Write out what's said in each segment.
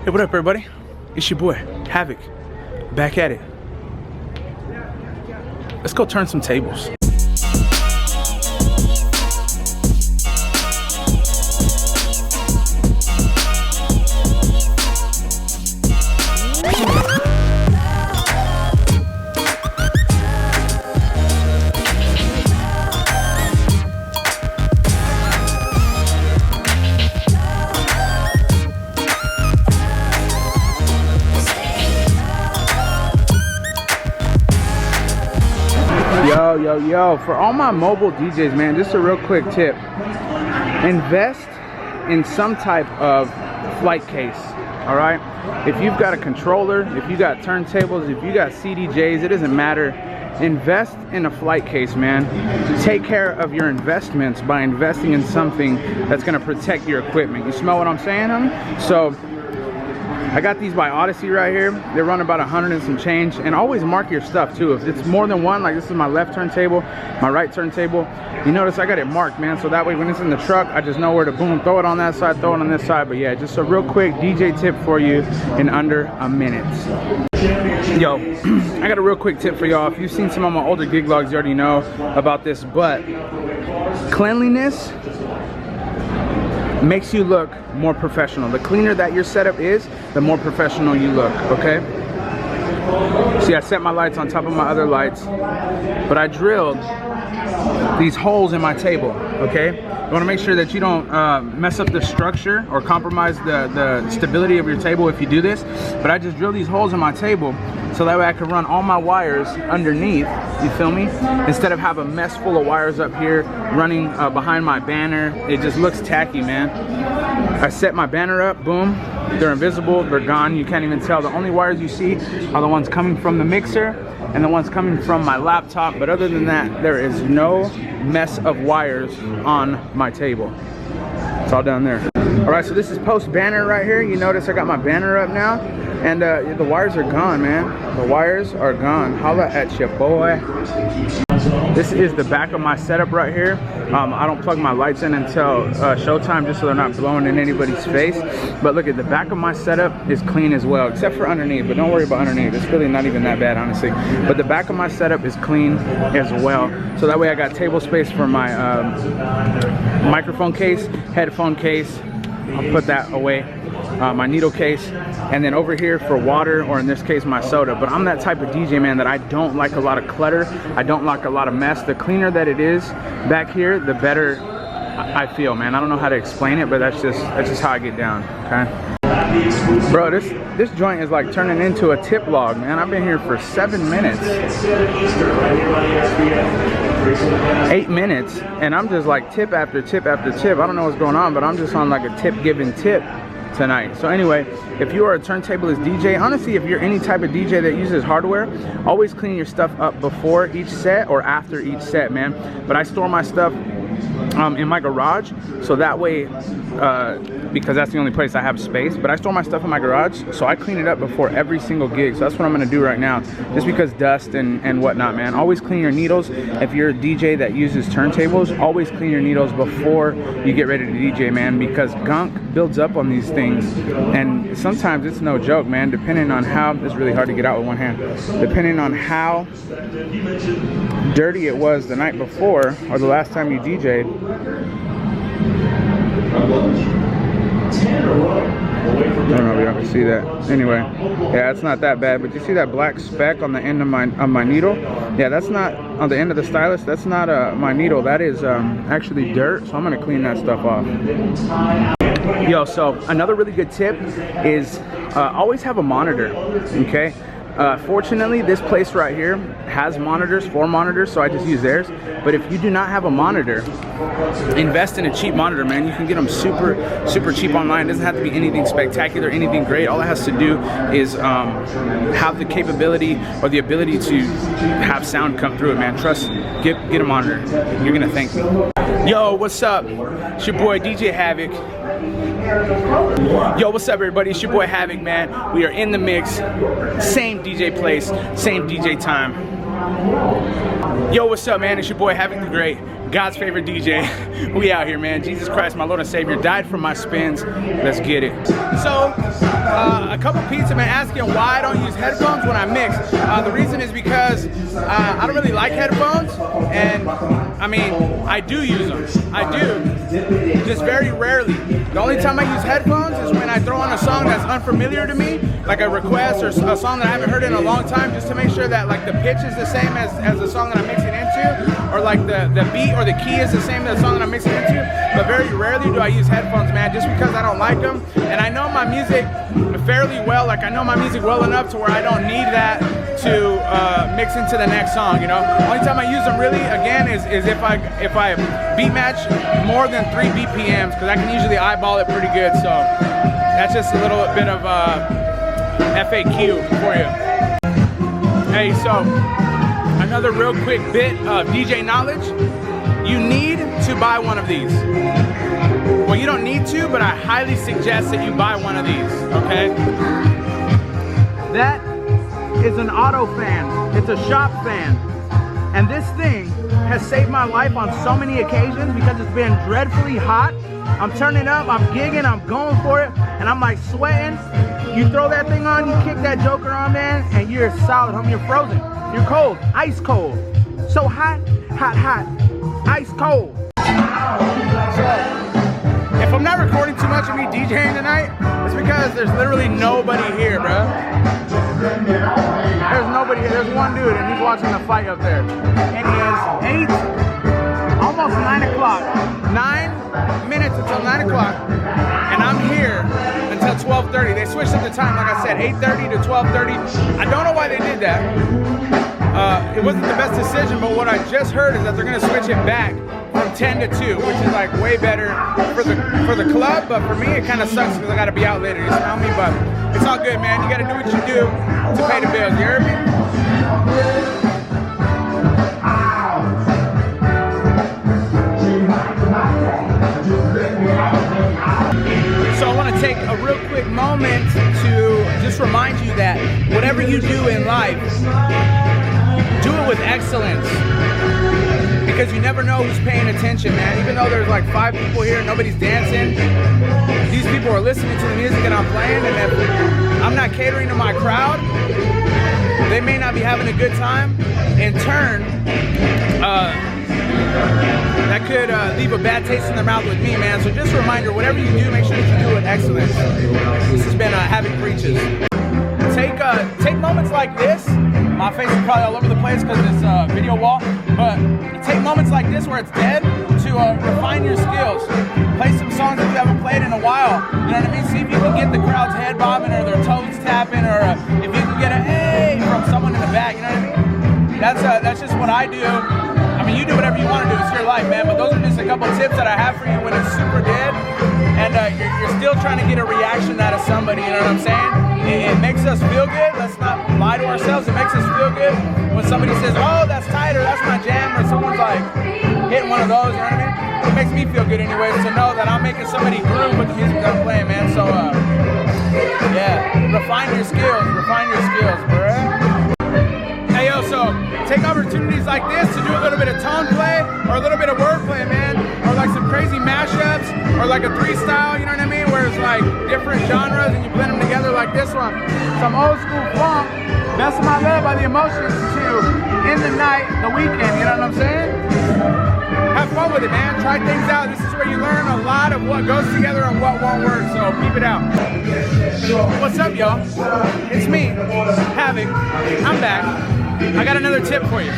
Hey, what up, everybody? It's your boy, Havoc, back at it. Let's go turn some tables. Yo, for all my mobile DJs, man, just a real quick tip. Invest in some type of flight case, all right? If you've got a controller, if you got turntables, if you got CDJs, it doesn't matter. Invest in a flight case, man. Take care of your investments by investing in something that's gonna protect your equipment. You smell what I'm saying, homie? So, I got these by Odyssey right here. They run about 100 and some change. And always mark your stuff too. If it's more than one, like this is my left turntable, my right turntable, you notice I got it marked, man. So that way when it's in the truck, I just know where to boom, throw it on that side, throw it on this side. But yeah, just a real quick DJ tip for you in under a minute. Yo, I got a real quick tip for y'all. If you've seen some of my older gig logs, you already know about this, but cleanliness makes you look more professional. The cleaner that your setup is, the more professional you look, okay? See, I set my lights on top of my other lights, but I drilled these holes in my table, okay? You wanna make sure that you don't mess up the structure or compromise the stability of your table if you do this, but I just drilled these holes in my table so that way I can run all my wires underneath, you feel me? Instead of have a mess full of wires up here running behind my banner. It just looks tacky, man. I set my banner up, boom, they're invisible, they're gone, you can't even tell. The only wires you see are the ones coming from the mixer and the ones coming from my laptop, but other than that, there is no mess of wires on my table. It's all down there. All right, so this is post banner right here. You notice I got my banner up now, and the wires are gone, man. The wires are gone. Holla at your boy. This is the back of my setup right here. I don't plug my lights in until showtime just so they're not blowing in anybody's face. But look at the back of my setup is clean as well, except for underneath, but don't worry about underneath. It's really not even that bad, honestly. But the back of my setup is clean as well. So that way I got table space for my microphone case, headphone case. I'll put that away. My needle case, and then over here for water, or in this case my soda. But I'm that type of DJ, man, that I don't like a lot of clutter. I don't like a lot of mess. The cleaner that it is back here, the better I feel, man. I don't know how to explain it, but that's just how I get down, okay? Bro, this joint is like turning into a tip log, man. I've been here for 7 minutes. 8 minutes, and I'm just like tip after tip after tip. I don't know what's going on, but I'm just on like a tip giving tip tonight. So anyway, if you are a turntablist DJ, honestly, if you're any type of DJ that uses hardware, always clean your stuff up before each set or after each set, man. But I store my stuff in my garage, so that way, because that's the only place I have space, but I store my stuff in my garage, so I clean it up before every single gig. So that's what I'm gonna do right now, just because dust and whatnot, man. Always clean your needles. If you're a DJ that uses turntables, always clean your needles before you get ready to DJ, man, because gunk builds up on these things, and sometimes it's no joke, man, depending on how, it's really hard to get out with one hand, depending on how dirty it was the night before or the last time you DJ'd. I don't know if y'all can see that. Anyway, yeah, it's not that bad, but you see that black speck on the end of my needle? Yeah, that's not on the end of the stylus. That's not my needle. That is actually dirt, so I'm gonna clean that stuff off. Yo, so another really good tip is always have a monitor, okay? Fortunately, this place right here has monitors, 4 monitors, so I just use theirs. But if you do not have a monitor, invest in a cheap monitor, man. You can get them super cheap online. It doesn't have to be anything spectacular, anything great. All it has to do is have the capability or the ability to have sound come through it, man. Trust, get a monitor. You're gonna thank me. Yo, what's up? It's your boy DJ Havoc. Yo, what's up, everybody? It's your boy Havik, man. We are in the mix. Same DJ place, same DJ time. Yo, what's up, man? It's your boy Havik the Great, God's favorite DJ. We out here, man. Jesus Christ, my Lord and Savior, died for my spins. Let's get it. So, a couple people have been asking why I don't use headphones when I mix. The reason is because I don't really like headphones, and I mean, I do use them. I do, just very rarely. The only time I use headphones is when I throw on a song that's unfamiliar to me, like a request or a song that I haven't heard in a long time, just to make sure that like the pitch is the same as the song that I'm mixing into, or like the beat or the key is the same as the song that I'm mixing into. But very rarely do I use headphones, man, just because I don't like them. And I know my music fairly well. Like I know my music well enough to where I don't need that to mix into the next song, you know. Only time I use them really, again, is if I beat match more than 3 BPMs, because I can usually eyeball it pretty good. So that's just a little bit of FAQ for you. Hey, so another real quick bit of DJ knowledge. You need to buy one of these. Well, you don't need to, but I highly suggest that you buy one of these, okay? That is an auto fan. It's a shop fan. And this thing has saved my life on so many occasions because it's been dreadfully hot. I'm turning up, I'm gigging, I'm going for it, and I'm like sweating. You throw that thing on, you kick that joker on, man, and you're solid, homie. You're frozen. You're cold, ice cold. So hot, hot, hot, ice cold. So, if I'm not recording too much of me DJing tonight, it's because there's literally nobody here, bro. There's nobody here. There's one dude, and he's watching the fight up there. It is 8, almost 9 o'clock. 9 minutes until 9 o'clock, and I'm here until 12:30. They switched up the time, like I said, 8:30 to 12:30. I don't know why they did that. It wasn't the best decision, but what I just heard is that they're gonna switch it back from 10 to 2, which is like way better for the club, but for me it kind of sucks because I gotta be out later, you smell me? But it's all good, man. You gotta do what you do to pay the bills, you heard me? So I want to take a real quick moment to just remind you that whatever you do in life, do it with excellence, because you never know who's paying attention, man. Even though there's like 5 people here, nobody's dancing, these people are listening to the music that I'm playing, and if I'm not catering to my crowd, they may not be having a good time. In turn, that could leave a bad taste in their mouth with me, man. So just a reminder, whatever you do, make sure that you do it with excellence. This has been Havik Preaches. Take moments like this. My face is probably all over the place because it's a video wall, but you take moments like this where it's dead to refine your skills. Play some songs that you haven't played in a while. You know what I mean? See if you can get the crowd's head bobbing or their toes tapping, or if you can get a hey from someone in the back. You know what I mean? That's just what I do. I mean, you do whatever you want to do. It's your life, man. But those are just a couple tips that I have for you when it's super dead, and you're still trying to get a reaction out of somebody. You know what I'm saying? It makes us feel good. Let's not lie to ourselves. It makes us feel good when somebody says, "Oh, that's tight," or "That's my jam," or someone's like hitting one of those. You know what I mean? It makes me feel good anyways to know that I'm making somebody groove with the music that I'm playing, man. So, yeah, refine your skills. Refine your skills, bro. Hey, yo, so take opportunities like this to do a little bit of tone play or a little bit of wordplay, man, or like some crazy mashups or like a 3-style, you know what I mean, where it's like different genres and you blend them together like this one. Some old school funk, Best of My Love by The Emotions to end the night, the weekend, you know what I'm saying? Have fun with it, man. Try things out. This is where you learn a lot of what goes together and what won't work, so keep it out. What's up, y'all? It's me, Havik. I'm back. I got another tip for you.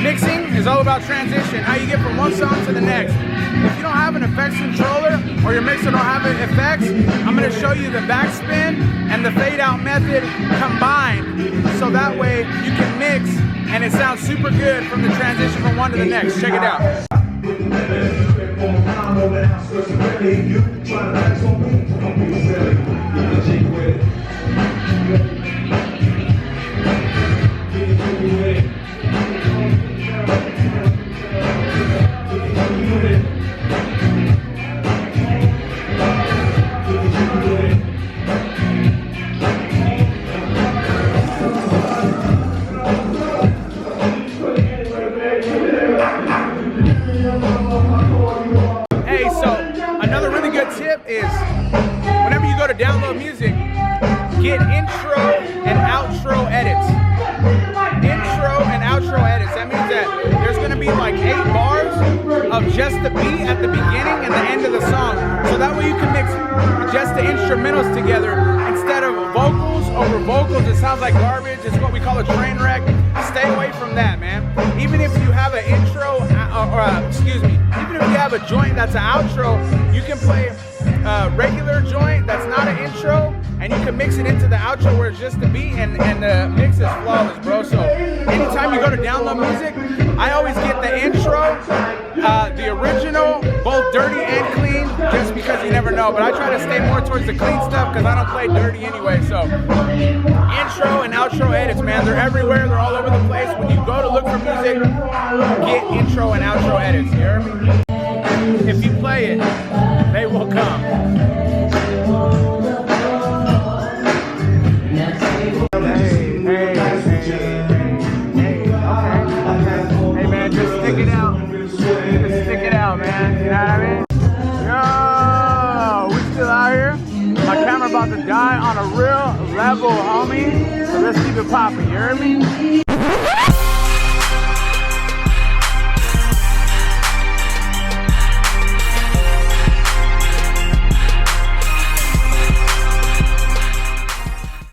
Mixing is all about transition, how you get from one song to the next. If you don't have an effects controller or your mixer don't have effects, I'm going to show you the backspin and the fade out method combined, so that way you can mix and it sounds super good from the transition from one to the next. Check it out. Hey, so another really good tip is whenever get intro and outro edits. Intro and outro edits. That means that there's gonna be like 8 bars of just the beat at the beginning and the end of the song. So that way you can mix just the instrumentals together instead of vocals over vocals. It sounds like garbage. It's what we call a train wreck. Stay away from that, man. Even if you have an intro, even if you have a joint that's an outro, you can play a regular joint that's not an intro, and you can mix it into the outro where it's just the beat, and the mix is flawless, bro. So anytime you go to download music, I always get the intro, the original, both dirty and clean, just because you never know. But I try to stay more towards the clean stuff because I don't play dirty anyway. So intro and outro edits, man, they're everywhere. They're all over the place. When you go to look for music, get intro and outro edits. You hear me? If you play it, they will come. Hey man, just stick it out. Just stick it out, man. You know what I mean? Yo, we still out here. My camera about to die on a real level, homie. So let's keep it popping, you hear me?